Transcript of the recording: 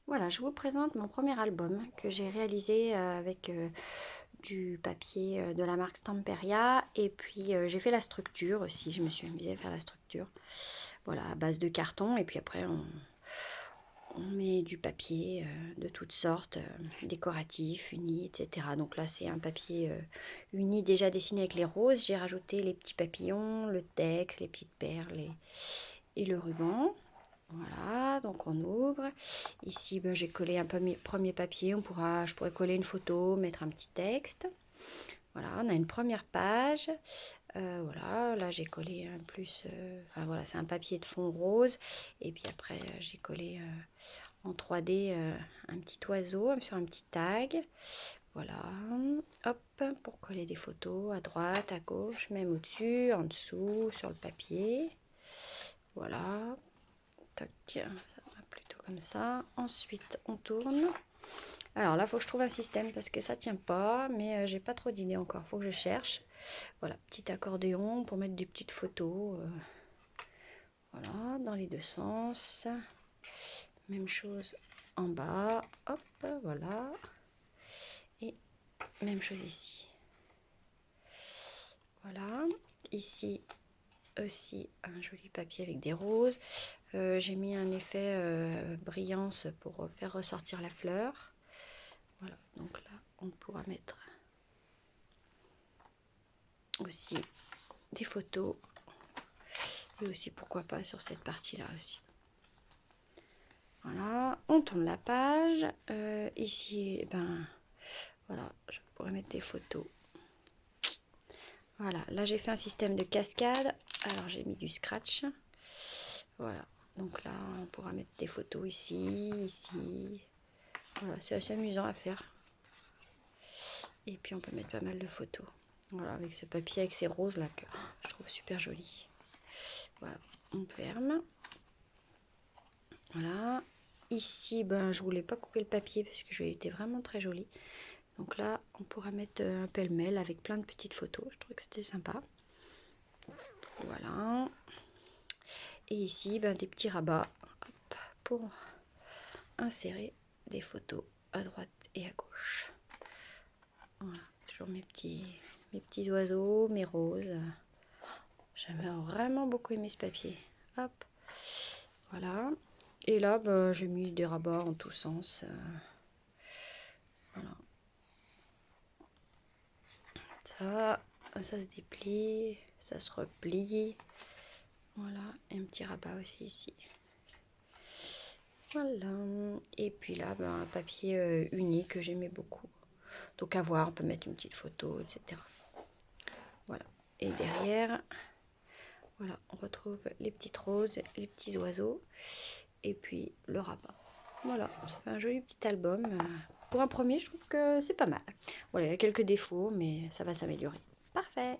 Voilà, je vous présente mon premier album que j'ai réalisé avec du papier de la marque Stamperia. Et puis j'ai fait la structure aussi, je me suis amusée à faire la structure. Voilà, à base de carton. Et puis après, on met du papier de toutes sortes, décoratif, uni, etc. Donc là, c'est un papier uni déjà dessiné avec les roses. J'ai rajouté les petits papillons, le texte, les petites perles et le ruban. Voilà, donc on ouvre. Ici, ben, j'ai collé un premier papier. Je pourrais coller une photo, mettre un petit texte. Voilà, on a une première page. Voilà, là j'ai collé un plus. Enfin voilà, c'est un papier de fond rose. Et puis après, j'ai collé en 3D un petit oiseau sur un petit tag. Voilà, hop, pour coller des photos à droite, à gauche, même au-dessus, en dessous, sur le papier. Voilà, tac, ça va plutôt comme ça. Ensuite, on tourne. Alors là, il faut que je trouve un système parce que ça tient pas, mais j'ai pas trop d'idées encore. Il faut que je cherche. Voilà, petit accordéon pour mettre des petites photos. Voilà, dans les deux sens. Même chose en bas. Hop, voilà. Et même chose ici. Voilà. Ici aussi un joli papier avec des roses. J'ai mis un effet brillance pour faire ressortir la fleur. Voilà, donc là, on pourra mettre aussi des photos. Et aussi, pourquoi pas, sur cette partie-là aussi. Voilà, on tourne la page. Ici, ben, voilà, je pourrais mettre des photos. Voilà, là, j'ai fait un système de cascade. Alors, j'ai mis du scratch. Voilà, donc là, on pourra mettre des photos ici, ici. Voilà, c'est assez amusant à faire. Et puis, on peut mettre pas mal de photos. Voilà, avec ce papier, avec ces roses là que je trouve super joli. Voilà, on ferme. Voilà. Ici, ben, je voulais pas couper le papier parce que il était vraiment très joli. Donc là, on pourra mettre un pêle-mêle avec plein de petites photos. Je trouve que c'était sympa. Voilà. Et ici, ben, des petits rabats hop, pour insérer des photos à droite et à gauche. Voilà, toujours mes petits oiseaux, mes roses. J'avais vraiment beaucoup aimé ce papier. Hop, voilà. Et là, ben, j'ai mis des rabats en tous sens. Voilà. Ça se déplie, ça se replie. Voilà, et un petit rabat aussi ici. Voilà. Et puis là, ben, un papier uni que j'aimais beaucoup. Donc à voir, on peut mettre une petite photo, etc. Voilà. Et derrière, voilà, on retrouve les petites roses, les petits oiseaux. Et puis le rabat. Voilà, ça fait un joli petit album. Pour un premier, je trouve que c'est pas mal. Voilà, il y a quelques défauts, mais ça va s'améliorer. Parfait!